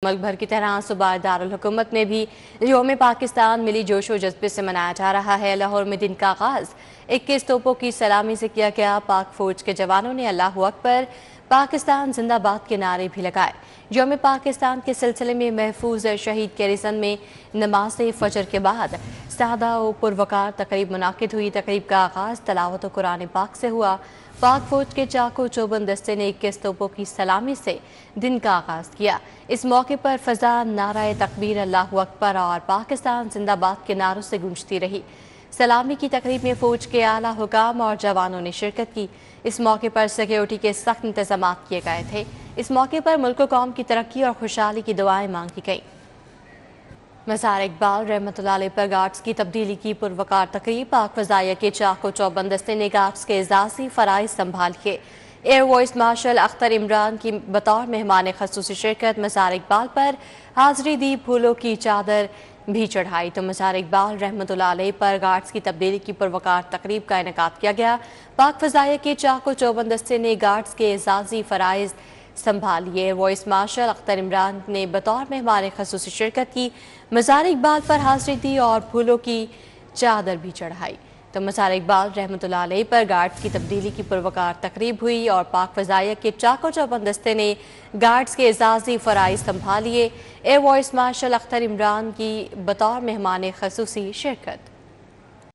ملک بھر کی طرح صوبائی دارالحکومت میں بھی یوم پاکستان ملی جوش و جذبے سے منایا جا رہا ہے۔ لاہور میں دن کا آغاز 21 توپوں کی سلامی سے کیا گیا۔ پاک فوج کے جوانوں نے اللہ اکبر، پاکستان زندہ باد کے نعرے بھی لگائے۔ یوم پاکستان کے سلسلے میں محفوظ شہید کیریزن میں نماز فجر کے بعد سادہ و پروقار تقریب منعقد ہوئی۔ تقریب کا آغاز تلاوت قرآن پاک سے ہوا۔ پاک فوج کے چاق و چوبند دستے نے 21 توپوں کی سلامی سے دن کا آغاز کیا۔ اس موقع پر فضا نعرہ تکبیر، اللہ اکبر اور پاکستان زندہ باد کے نعروں سے گونجتی رہی۔ سلامی کی تقریب میں فوج کے اعلیٰ حکام اور جوانوں نے شرکت کی۔ اس موقع پر سیکیورٹی کے سخت انتظامات کیے گئے تھے۔ اس موقع پر ملک و قوم کی ترقی اور خوشحالی کی دعائیں مانگی گئیں۔ مزار اقبال رحمۃ اللہ علیہ پر گارڈز کی تبدیلی کی پروقار تقریب۔ پاک فضائیہ کے چاق و چوبند دستے نے گارڈز کے اعزازی فرائض سنبھالیے۔ Air vice marshal Akhtar Imran کی بطور مہمان خصوصی شرکت مزار اقبال پر حاضری دی، پھولوں کی چادر بھی چڑھائی۔ تو مزار اقبال رحمۃ اللہ علیہ پر گارڈز کی تبدیلی کی پروقار تقریب کا انعقاد کیا گیا۔ پاک فضائیہ کے چاق و چوبند دستے نے گارڈز کے اعزازی فرائض سنبھالیے۔ Air vice marshal Akhtar Imran نے بطور مہمان خصوصی شرکت کی، مزار اقبال پر حاضری دی اور پھولوں کی چادر بھی چڑھائی۔ تو مزار اقبال رحمۃ اللہ علیہ پر گارڈز کی تبدیلی کی پروقار تقریب ہوئی اور پاک فضائیہ کے چاق و چوبند دستے نے گارڈز کے اعزازی فرائض سنبھالیے۔ Air vice marshal Akhtar Imran کی بطور مہمان خصوصی شرکت۔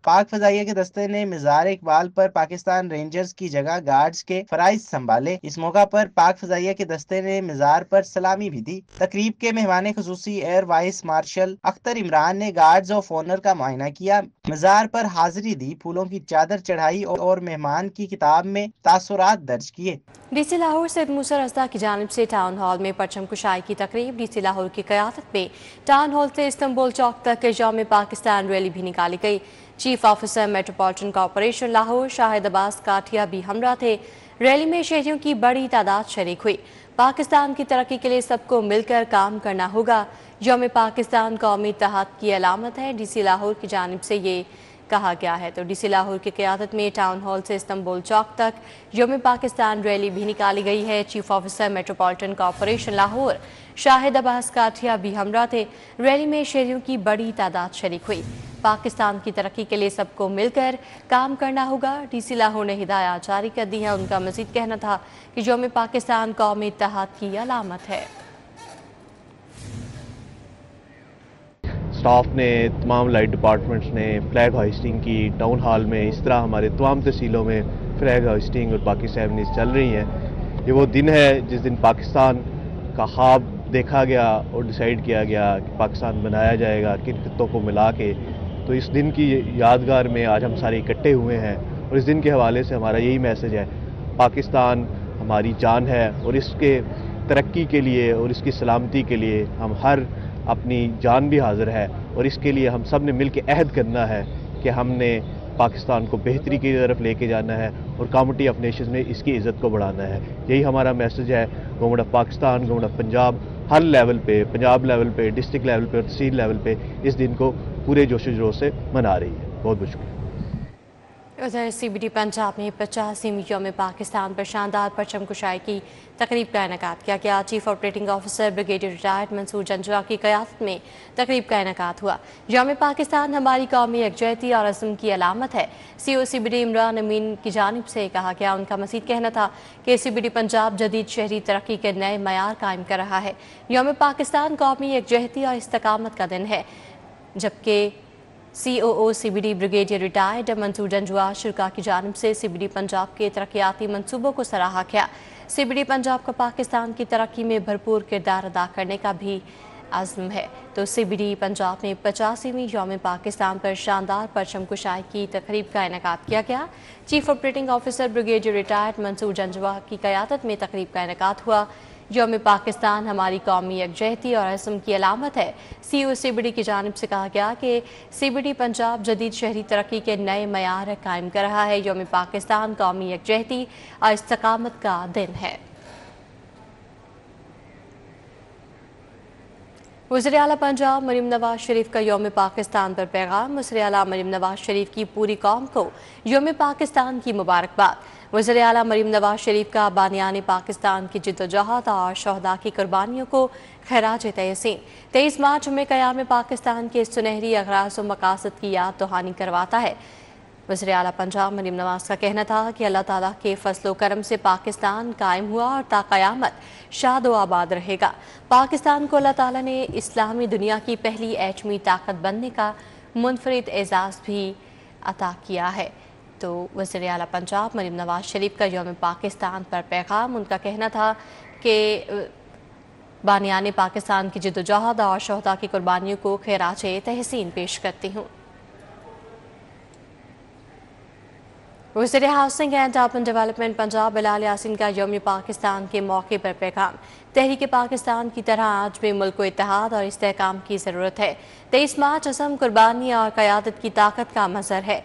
پاک فضائیہ کے دستے نے مزار اقبال پر پاکستان رینجرز کی جگہ گارڈز کے فرائض سنبھالے۔ اس موقع پر پاک فضائیہ کے دستے نے مزار پر سلامی بھی دی۔ تقریب کے مہمان خصوصی air vice marshal Akhtar Imran نے گارڈز آف آنر کا معائنہ کیا، مزار پر حاضری دی، پھولوں کی چادر چڑھائی اور مہمان کی کتاب میں تاثرات درج کیے۔ ڈی سی لاہور سید موسی رضا کی جانب سے ٹاؤن ہال میں پرچم کشائی کی تقریب۔ ڈی سی لاہور کی قیادت میں ٹاؤن ہال سے استنبول چوک تک یوم پاکستان ریلی بھی نکالی گئی۔ Chief officer metropolitan corporation Lahore Shahid Abbas Kathia بھی ہمراہ تھے۔ ریلی میں شہریوں کی بڑی تعداد شریک ہوئی۔ پاکستان کی ترقی کے لیے سب کو مل کر کام کرنا ہوگا۔ یوم پاکستان قومی اتحاد کی علامت ہے، ڈی سی لاہور کی جانب سے یہ کہا گیا ہے۔ تو ڈی سی لاہور کی قیادت میں ٹاؤن ہال سے استنبول چوک تک یوم پاکستان ریلی بھی نکالی گئی ہے۔ Chief officer metropolitan corporation Lahore Shahid Abbas Kathia بھی ہمراہ تھے۔ ریلی میں شہریوں کی بڑی تعداد شریک ہوئی۔ پاکستان کی ترقی کے لیے سب کو مل کر کام کرنا ہوگا۔ ڈی سی لاہور نے ہدایات جاری کر دی ہیں۔ ان کا مزید کہنا تھا کہ یوم پاکستان قومی اتحاد کی علامت ہے۔ اسٹاف نے، تمام لائٹ ڈپارٹمنٹس نے فلیگ ہائسٹنگ کی ٹاؤن ہال میں۔ اس طرح ہمارے تمام تحصیلوں میں فلیگ ہائسٹنگ اور باقی سیرمنیز چل رہی ہیں۔ یہ وہ دن ہے جس دن پاکستان کا خواب دیکھا گیا اور ڈیسائیڈ کیا گیا کہ پاکستان بنایا جائے گا کن خطوں کو ملا کے۔ تو اس دن کی یادگار میں آج ہم سارے اکٹھے ہوئے ہیں اور اس دن کے حوالے سے ہمارا یہی میسج ہے، پاکستان ہماری جان ہے اور اس کے ترقی کے لیے اور اس کی سلامتی کے لیے ہم ہر اپنی جان بھی حاضر ہے، اور اس کے لیے ہم سب نے مل کے عہد کرنا ہے کہ ہم نے پاکستان کو بہتری کی طرف لے کے جانا ہے اور کمیونٹی آف نیشنز میں اس کی عزت کو بڑھانا ہے۔ یہی ہمارا میسج ہے۔ Government of Pakistan, government of Punjab Hare level پہ، پنجاب لیول پہ، ڈسٹرکٹ لیول پہ اور تحصیل لیول پہ اس دن کو پورے جوش و جوش سے منا رہی ہے۔ بہت بہت شکریہ۔ ادھر سی بی ڈی پنجاب میں 85ویں یوم پاکستان پر شاندار پرچم کشائی کی تقریب کا انعقاد کیا گیا۔ Chief operating officer brigadier retired Mansoor Janjua کی قیادت میں تقریب کا انعقاد ہوا۔ یوم پاکستان ہماری قومی یکجہتی اور عزم کی علامت ہے، سی او سی بی ڈی عمران امین کی جانب سے کہا گیا۔ ان کا مزید کہنا تھا کہ سی بی ڈی پنجاب جدید شہری ترقی کے نئے معیار قائم کر رہا ہے۔ یوم پاکستان قومی یکجہتی اور استقامت کا دن ہے، جبکہ C O O C B D brigadier retired Mansoor Janjua شرکا کی جانب سے سی بی ڈی پنجاب کے ترقیاتی منصوبوں کو سراہا کیا۔ سی بی ڈی پنجاب کا پاکستان کی ترقی میں بھرپور کردار ادا کرنے کا بھی عزم ہے۔ تو سی بی ڈی پنجاب میں 85ویں یوم پاکستان پر شاندار پرچم کشائی کی تقریب کا انعقاد کیا گیا۔ Chief operating officer brigadier retired Mansoor Janjua کی قیادت میں تقریب کا انعقاد ہوا۔ یوم پاکستان ہماری قومی یکجہتی اور عزم کی علامت ہے، سی او سی بی ڈی کی جانب سے کہا گیا کہ سی بی ڈی پنجاب جدید شہری ترقی کے نئے معیار قائم کر رہا ہے۔ یوم پاکستان قومی یکجہتی اور استقامت کا دن ہے۔ वज़ीर आला पंजाब मरीम नवाज शरीफ का यौम पाकिस्तान पर पैगाम। वज़ीर आला मरीम नवाज शरीफ की पूरी कौम को यौम पाकिस्तान की मुबारकबाद। वज़ीर आला मरीम नवाज शरीफ का बानियान पाकिस्तान की जिद्दोजहद और शहदा की कुर्बानियों को खैराज तहसीन। 23 मार्च में क़याम पाकिस्तान के सुनहरी अगराज़ व मकासद की याद दहानी करवाता है। वज़ीर आला पंजाब मरीम नवाज का कहना था कि अल्लाह ताला के फजलो करम से पाकिस्तान कायम हुआ और ता क़यामत शाद व आबाद रहेगा। पाकिस्तान को अल्लाह ताला ने इस्लामी दुनिया की पहली एटमी ताकत बनने का मुनफरिद एजाज़ भी अता किया है। तो वज़ीर आला पंजाब मरीम नवाज शरीफ का यौम पाकिस्तान पर पैगाम। उनका कहना था कि बानियान पाकिस्तान की जिद्दोजहद और शहदा की कुर्बानियों को खैराज तहसीन पेश करती हूँ। वज़ीर housing and urban development Punjab Bilal Yasin का यौम पाकिस्तान के मौके पर पैगाम। तहरीक पाकिस्तान की तरह आज भी मुल्क को इत्तेहाद और इस्तेहकाम की ज़रूरत है। 23 मार्च असम कुर्बानी और क़यादत की ताकत का मज़हर है।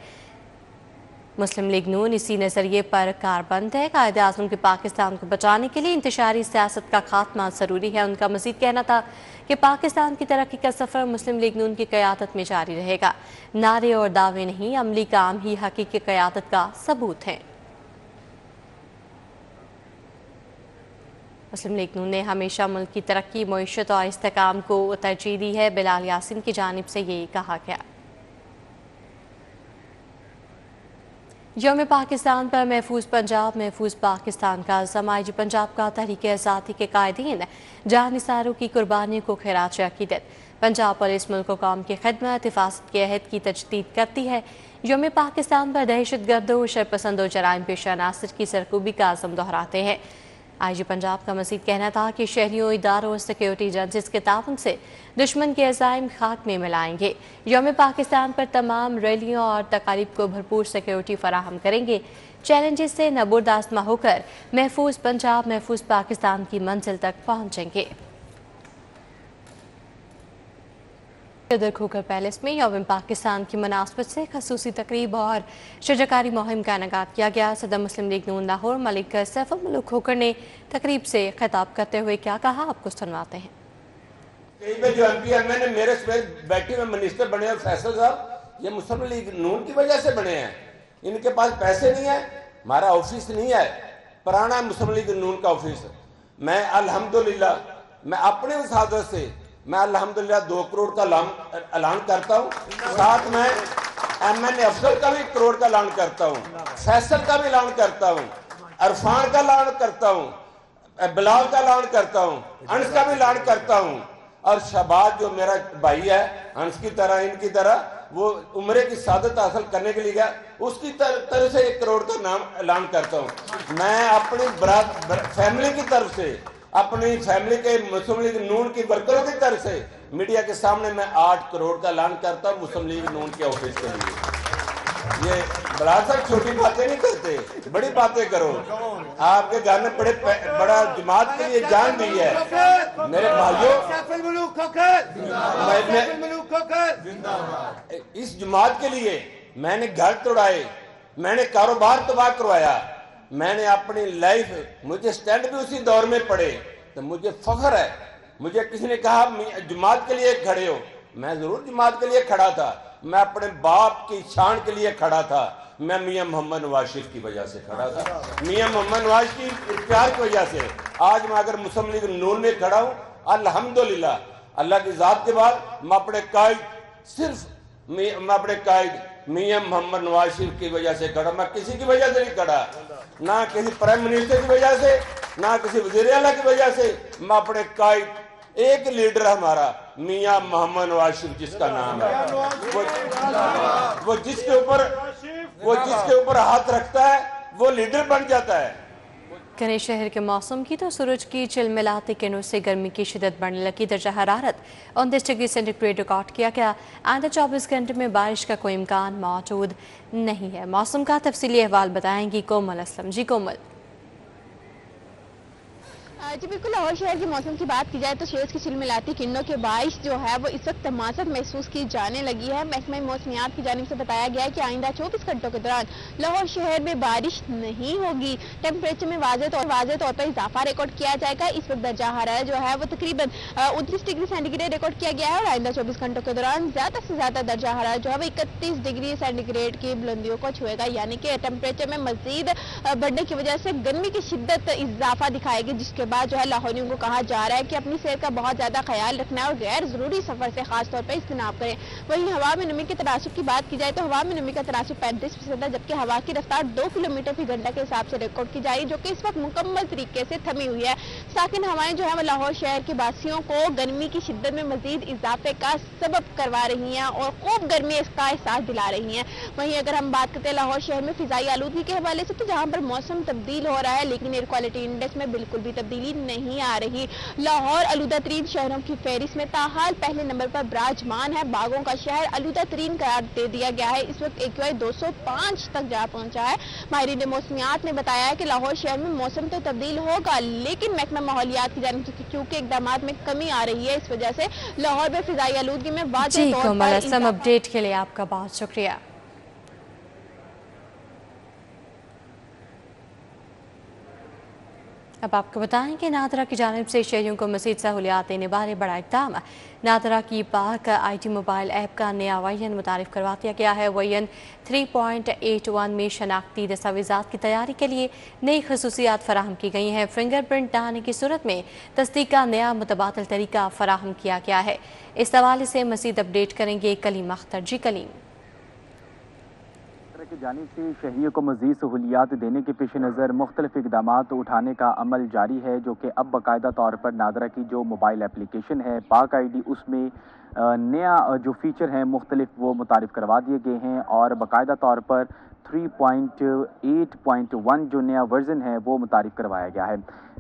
मुस्लिम लीग नून इसी नज़रिए पर कारबंद है। कायदे आज़म के पाकिस्तान को बचाने के लिए इंतशारी सियासत का खात्मा ज़रूरी है। उनका मज़ीद कहना था कि पाकिस्तान की तरक्की का सफ़र मुस्लिम लीग नून की क़यादत में जारी रहेगा। नारे और दावे नहीं, अमली काम ही हकीकी क़यादत का सबूत है। मुस्लिम लीग नून ने हमेशा मुल्क की तरक्की, मईशत और इस्तेहकाम को तरजीह दी है। बिलाल यासीन की जानिब से ये कहा गया। यौम पाकिस्तान पर महफूज पंजाब महफूज पाकिस्तान का अज़म। IG पंजाब का तहरीक आज़ादी के कायदीन जानिसारों की कुर्बानियों को खैराज अक़ीदत। पंजाब पुलिस मुल्क कौम की खिदमत हिफाजत के अहद की तजदीद करती है। यौम पाकिस्तान पर दहशत गर्दों, शरपसंद और जराइम पेशा नासिर की सरकूबी का अज़म दोहराते हैं। IG पंजाब का मज़ीद कहना था कि शहरियों, इदारों और सिक्योरिटी एजेंसीज के ताउन से दुश्मन के अज़ाइम खाक में मिलाएंगे। यौम पाकिस्तान पर तमाम रैलियों और तकारीब को भरपूर सिक्योरिटी फराहम करेंगे। चैलेंजेस से नबुर्द आज़मा होकर महफूज पंजाब महफूज पाकिस्तान की मंजिल तक पहुँचेंगे। उधर खोखर पैलेस में यौम पाकिस्तान की मुनासबत से खसूसी तकरीब और शजाकारी मुहिम का इनेकाद किया गया। सदर मुस्लिम लीग नून लाहौर मलिक सैफुल मुल्क खोखर ने तकरीब से खिताब करते हुए क्या कहा, आपको सुनवाते हैं। जो MP MN मेरे बैठे हुए मिनिस्टर बने और फैसल साहब, ये मुस्लिम लीग नून की वजह से बने हैं। इनके पास पैसे नहीं है, हमारा ऑफिस नहीं है, पुराना मुस्लिम लीग नून का ऑफिस। मैं अल्हम्दुलिल्लाह मैं अपने वसादत से मैं अल्हम्दुलिल्लाह 2 करोड़ का ऐलान करता हूँ। साथ में MN अफसर का भी 1 करोड़ का ऐलान करता हूँ, फैसल का भी ऐलान करता हूँ, अरफान का ऐलान करता हूँ, बिलाल का ऐलान करता हूँ, अंस का भी ऐलान करता हूँ। और शहबाज जो मेरा भाई है, अंस की तरह इनकी तरह वो उम्रे की सादत हासिल करने के लिए गया, उसकी तरफ से 1 करोड़ का नाम ऐलान करता हूँ। मैं अपनी फैमिली की तरफ से, अपनी फैमिली के मुस्लिम लीग नून की वर्करों की तरफ से मीडिया के सामने मैं 8 करोड़ का ऐलान करता हूँ मुस्लिम लीग नून के ऑफिस के लिए। ये बड़ा साहब छोटी बातें नहीं करते, बड़ी बातें करो। आपके घर में बड़ा जमात के लिए जान दी है मेरे भाइयों। इस जमात के लिए मैंने घर तोड़ाए, मैंने कारोबार तबाह करवाया, मैंने अपनी लाइफ, मुझे स्टैंड भी उसी दौर में पड़े, तो मुझे फख्र है। मुझे किसी ने कहा जमात के लिए खड़े हो, मैं जरूर जमात के लिए खड़ा था। मैं अपने बाप की शान के लिए खड़ा था। मैं मियां मोहम्मद नवाज शरीफ की वजह से खड़ा था, मियां मोहम्मद नवाज की प्यार की वजह से आज मैं अगर मुस्लिम लीग नून में खड़ा हूँ। अल्हम्दुलिल्लाह, अल्लाह की जात के बाद मैं अपने कायद, सिर्फ मैं अपने कायद मियां मोहम्मद नवाज शरीफ की वजह से खड़ा। मैं किसी की वजह से नहीं खड़ा, ना किसी प्राइम मिनिस्टर की वजह से, ना किसी वज़ीर आला की वजह से। मैं अपने कायद, एक लीडर हमारा मियां मोहम्मद नवाज शरीफ जिसका नाम है, वो जिसके ऊपर हाथ रखता है वो लीडर बन जाता है। कने शहर के मौसम की तो सूरज की चिलमिलाती किरणों से गर्मी की शिदत बढ़ने लगी। दर्जा हरारत 29 डिग्री सेंटीग्रेड रिकॉर्ड किया गया। आइंदा 24 घंटे में बारिश का कोई इम्कान मौजूद नहीं है। मौसम का तफसीली अहवाल बताएंगी कोमल असलम। जी कोमल। जी बिल्कुल, लाहौर शहर के मौसम की बात की जाए तो शेष की चिलमिलाती किरणों के बारिश जो है वो इस वक्त तमाशत महसूस की जाने लगी है। महकमा मौसमियात की जानिब से बताया गया है कि आइंदा 24 घंटों के दौरान लाहौर शहर में बारिश नहीं होगी। टेम्परेचर में वाज़ेह तौर पर इजाफा रिकॉर्ड किया जाएगा। इस वक्त दर्जा हरारत जो है वो तकरीबन 29 डिग्री सेंटीग्रेड रिकॉर्ड किया गया है और आइंदा 24 घंटों के दौरान ज्यादा से ज्यादा दर्जा हरारत जो है वो 31 डिग्री सेंटीग्रेड की बुलंदियों को छुएगा, यानी कि टेम्परेचर में मजीद बढ़ने की वजह से गर्मी की शिद्दत इजाफा दिखाएगी, जिसके बाद जो है लाहौरियों को कहा जा रहा है कि अपनी सेहत का बहुत ज्यादा ख्याल रखना है और गैर जरूरी सफर से खास तौर पर इज्तनाब करें। वहीं हवा में नमी के तनासुब की बात की जाए तो हवा में नमी का तनासुब 35% है, जबकि हवा की रफ्तार 2 किलोमीटर फी घंटा के हिसाब से रिकॉर्ड की जा रही है, जो कि इस वक्त मुकम्मल तरीके से थमी हुई है। साकिन हवाएं जो है वो लाहौर शहर के वासियों को गर्मी की शिद्दत में मजीद इजाफे का सबब करवा रही हैं और खूब गर्मी का एहसास दिला रही हैं। वहीं अगर हम बात करते हैं लाहौर शहर में फिजाई आलूदगी के हवाले से, तो जहां पर मौसम तब्दील हो रहा है लेकिन एयर क्वालिटी इंडेक्स में बिल्कुल भी तब्दीली नहीं आ रही। लाहौर आलूदा तरीन शहरों की फहरिस्त में ताहाल पहले नंबर पर विराजमान है। बागों का शहर आलूदा तरीन करार दे दिया गया है। इस वक्त AQI 205 तक जा पहुंचा है। माहिरीन मौसमियात ने बताया है कि लाहौर शहर में मौसम तो तब्दील होगा, लेकिन महकमा माहौलियात की जानिब से चूंकि इकदाम में कमी आ रही है, इस वजह से लाहौर में फिजाई आलूदगी में वाज़ेह तौर पर अपडेट के लिए आपका बहुत शुक्रिया। अब आपको बताएं कि नादरा की जानिब से शहरियों को मज़ीद सहूलियात देने बारे बड़ा इक़दाम। नादरा की पाक IT मोबाइल ऐप का नया वर्जन मुतारिफ करवा दिया गया है। वर्जन 3.81 में शनाख्ती दस्तावेज़ात की तैयारी के लिए नई खसूसियात फराहम की गई हैं। फिंगरप्रिंट डालने की सूरत में तस्दीक का नया मुतबादल तरीका फराहम किया गया है। इस हवाले से मज़ीद अपडेट करेंगे कलीम अख्तर। जी कलीम। की जानिब से शहरियों को मज़ीद सहूलियात देने के पेश नज़र मुख्तलिफ इक़दामात उठाने का अमल जारी है, जो कि अब बाकायदा तौर पर नादरा की जो मोबाइल एप्लीकेशन है पाक ID, उसमें नया जो फ़ीचर हैं मुख्तलिफ वो मुतारिफ करवा दिए गए हैं और बाकायदा तौर पर 3.8.1 जो नया वर्जन है वो मुतारिफ करवाया गया है।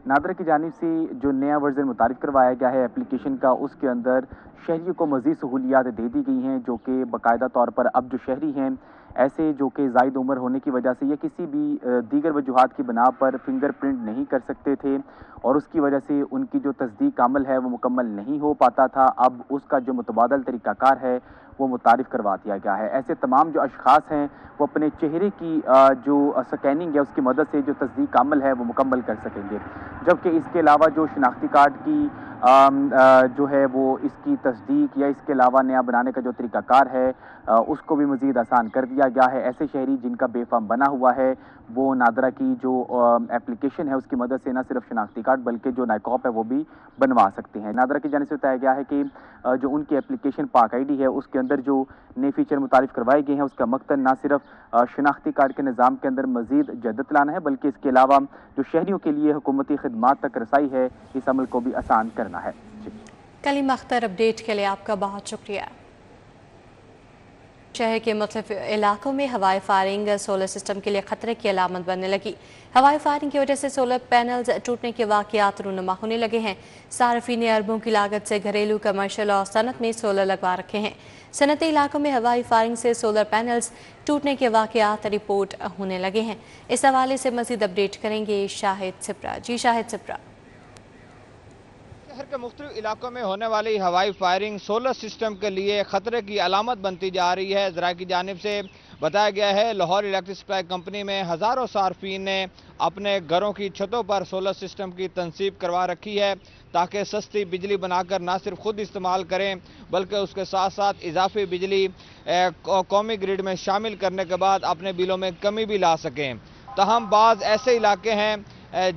नादरा की जानिब से जो नया वर्जन मुतारिफ करवाया गया है एप्लीकेशन का, उसके अंदर शहरियों को मज़ीद सहूलियात दे दी गई हैं, जो कि बाकायदा तौर पर अब जो शहरी हैं ऐसे जो कि ज़ायद उम्र होने की वजह से या किसी भी दीगर वजूहात की बिना पर फिंगरप्रिंट नहीं कर सकते थे और उसकी वजह से उनकी जो तस्दीक अमल है वो मुकम्मल नहीं हो पाता था। अब उसका जो मुतबादल तरीक़ाकार है वो मुतारिफ करवा दिया गया है। ऐसे तमाम जो अशखास हैं वो अपने चेहरे की जो स्कैनिंग है उसकी मदद से जो तस्दीक अमल है वो मुकम्मल कर सकेंगे, जबकि इसके अलावा जो शनाख्ती कार्ड की जो है वो इसकी तस्दीक या इसके अलावा नया बनाने का जो तरीक़ाकार है उसको भी मज़ीद आसान कर दिया गया है। ऐसे शहरी जिनका बेफाम बना हुआ है वो नादरा की जो एप्लीकेशन है उसकी मदद से न सिर्फ शनाख्ती कार्ड बल्कि जो नाइकॉप है वो भी बनवा सकते हैं। नादरा की जानिब से बताया गया है कि जो उनकी एप्लीकेशन पाक ID है उसके अंदर जो नए फीचर मुतारिफ करवाए गए हैं उसका मकसद न सिर्फ शनाख्ती कार्ड के निज़ाम के अंदर मज़ीद जद्दत लाना है, बल्कि इसके अलावा जो शहरियों के लिए हुकूमती खिदमात तक रसाई है इस अमल को भी आसान करना है। कलीम अख्तर, अपडेट के लिए आपका बहुत शुक्रिया। शहर के मुख्तलिफ इलाकों में हवाई फायरिंग सोलर सिस्टम के लिए खतरे की अलामत बनने लगी। हवाई फायरिंग की वजह से सोलर पैनल्स टूटने के वाक़यात रूनुमा होने लगे हैं। सार्फिन ने अरबों की लागत से घरेलू, कमर्शियल और सनत में सोलर लगवा रखे हैं। सनती इलाकों में हवाई फायरिंग से सोलर पैनल्स टूटने के वाक़यात रिपोर्ट होने लगे हैं। इस हवाले से मज़ीद अपडेट करेंगे शाहिद सिप्रा। जी शाहिद सिप्रा। शहर के मुख्तलिफ इलाकों में होने वाली हवाई फायरिंग सोलर सिस्टम के लिए खतरे की अलामत बनती जा रही है। ज़रा की जानिब से बताया गया है लाहौर इलेक्ट्रिक सप्लाई कंपनी में हज़ारों सार्फिन ने अपने घरों की छतों पर सोलर सिस्टम की तनसीब करवा रखी है ताकि सस्ती बिजली बनाकर ना सिर्फ खुद इस्तेमाल करें बल्कि उसके साथ साथ इजाफी बिजली कौमी ग्रिड में शामिल करने के बाद अपने बिलों में कमी भी ला सकें। तहम बाज़ ऐसे इलाके हैं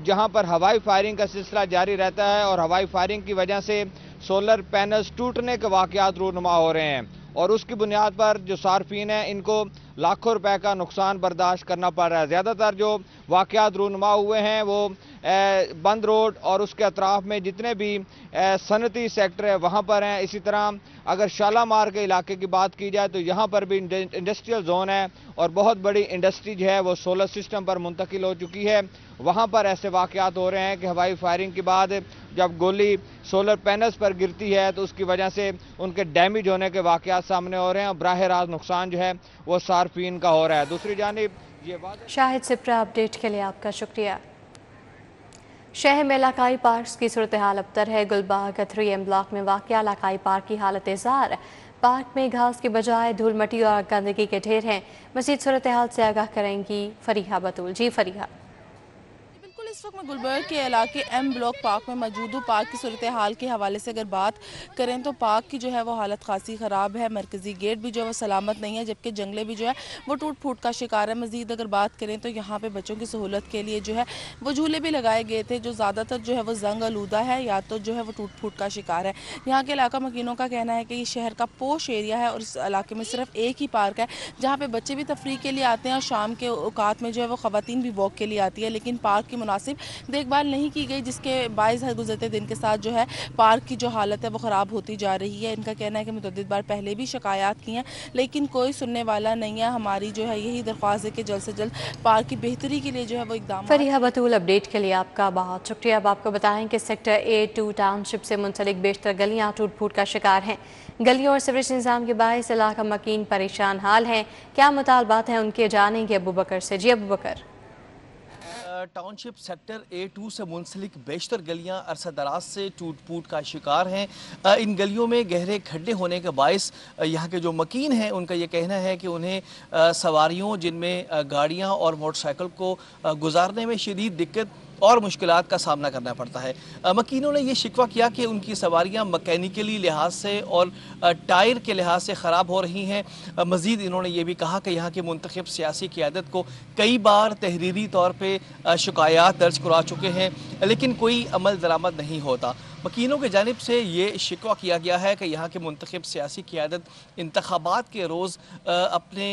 जहां पर हवाई फायरिंग का सिलसिला जारी रहता है और हवाई फायरिंग की वजह से सोलर पैनल्स टूटने के वाक़यात रूनुमा हो रहे हैं और उसकी बुनियाद पर जो सार्फिन हैं इनको लाखों रुपए का नुकसान बर्दाश्त करना पड़ रहा है। ज़्यादातर जो वाक़यात रूनुमा हुए हैं वो बंद रोड और उसके अतराफ़ में जितने भी सनती सेक्टर है वहाँ पर हैं। इसी तरह अगर शालामार के इलाके की बात की जाए तो यहाँ पर भी इंडस्ट्रियल जोन है और बहुत बड़ी इंडस्ट्री जो है वो सोलर सिस्टम पर मुंतकिल हो चुकी है। वहाँ पर ऐसे वाक़यात हो रहे हैं कि हवाई फायरिंग के बाद जब गोली सोलर पैनल्स पर गिरती है तो उसकी वजह से उनके डैमेज होने के वाक़यात सामने हो रहे हैं और बराह रास्त नुकसान जो है वो सार्फिन का हो रहा है। दूसरी जानिब ये बात शाहिद सिप्रा, अपडेट के लिए आपका शुक्रिया। शहर में इलाकाई पार्क की सूरत-ए-हाल अबतर है। गुलबाग 3M ब्लॉक में वाक़या इलाकाई पार्क की हालत ज़ार। पार्क में घास के बजाय धूल मिट्टी और गंदगी के ढेर हैं। मज़ीद सूरत-ए-हाल से आगाह करेंगी फरीहा बतूल। जी फरीहा। इस वक्त मैं गुलबर्ग के इलाके M ब्लॉक पार्क में मौजूद हूँ। पार्क की सूरत हाल के हवाले से अगर बात करें तो पार्क की जो है वो हालत खासी ख़राब है। मरकज़ी गेट भी जो है वो सलामत नहीं है, जबकि जंगले भी जो है वो टूट फूट का शिकार है। मज़ीद अगर बात करें तो यहाँ पे बच्चों की सहूलत के लिए जो है वो झूले भी लगाए गए थे, जो ज़्यादातर जो है वो जंग आलूदा है या तो जो है वो टूट फूट का शिकार है। यहाँ के इलाका मकीनों का कहना है कि ये शहर का पोश एरिया है और इस इलाके में सिर्फ एक ही पार्क है जहाँ पे बच्चे भी तफरीह के लिए आते हैं और शाम के औकात में जो है वो ख़वातीन भी वॉक के लिए आती है, लेकिन पार्क की मुनासिब देखभाल नहीं की गई, जिसके बायस हर गुजरते दिन के साथ जो है पार्क की जो हालत है वो ख़राब होती जा रही है। इनका कहना है कि मुतअद्दिद बार पहले भी शिकायत की हैं, लेकिन कोई सुनने वाला नहीं है। हमारी जो है यही दरख्वास्त है कि जल्द से जल्द पार्क की बेहतरी के लिए जो है वो इकदाम। फरीहा बतूल, अपडेट के लिए आपका बहुत शुक्रिया। अब आपको बताएं कि सेक्टर A2 टाउनशिप से मुंसलिक बेशतर गलियाँ टूट फूट का शिकार हैं। गलियों और सीवरेज निज़ाम के बायस इलाका मकीन परेशान हाल हैं। क्या मुतालबात हैं उनके, जानेंगे अबू बकर से। जी अबू बकर। टाउनशिप सेक्टर A2 से मुंसलिक बेशतर गलियां अरसा दराज से टूट फूट का शिकार हैं। इन गलियों में गहरे खड्डे होने के बायस यहाँ के जो मकीन हैं उनका ये कहना है कि उन्हें सवारियों जिनमें गाड़ियाँ और मोटरसाइकिल को गुजारने में शदीद दिक्कत और मुश्किलात का सामना करना पड़ता है। मकीनों ने यह शिकवा किया कि उनकी सवारियां मैकेनिकली लिहाज से और टायर के लिहाज से ख़राब हो रही हैं। मज़ीद इन्होंने ये भी कहा कि यहाँ की मुंतखब सियासी क़ियादत को कई बार तहरीरी तौर पर शिकायत दर्ज करा चुके हैं, लेकिन कोई अमल दरामद नहीं होता। मकीनों की जानिब से ये शिकवा किया गया है कि यहाँ के मुंतखब सियासी क़ियादत इंतखाबात के रोज़ अपने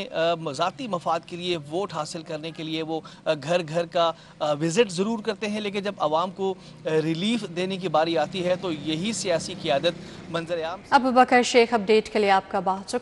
ज़ाती मफाद के लिए वोट हासिल करने के लिए वो घर घर का विज़िट ज़रूर करते हैं, लेकिन जब आवाम को रिलीफ देने की बारी आती है तो यही सियासी क़ियादत मंजर आम। अबू बकर शेख, अपडेट के लिए आपका बहुत शुक्रिया।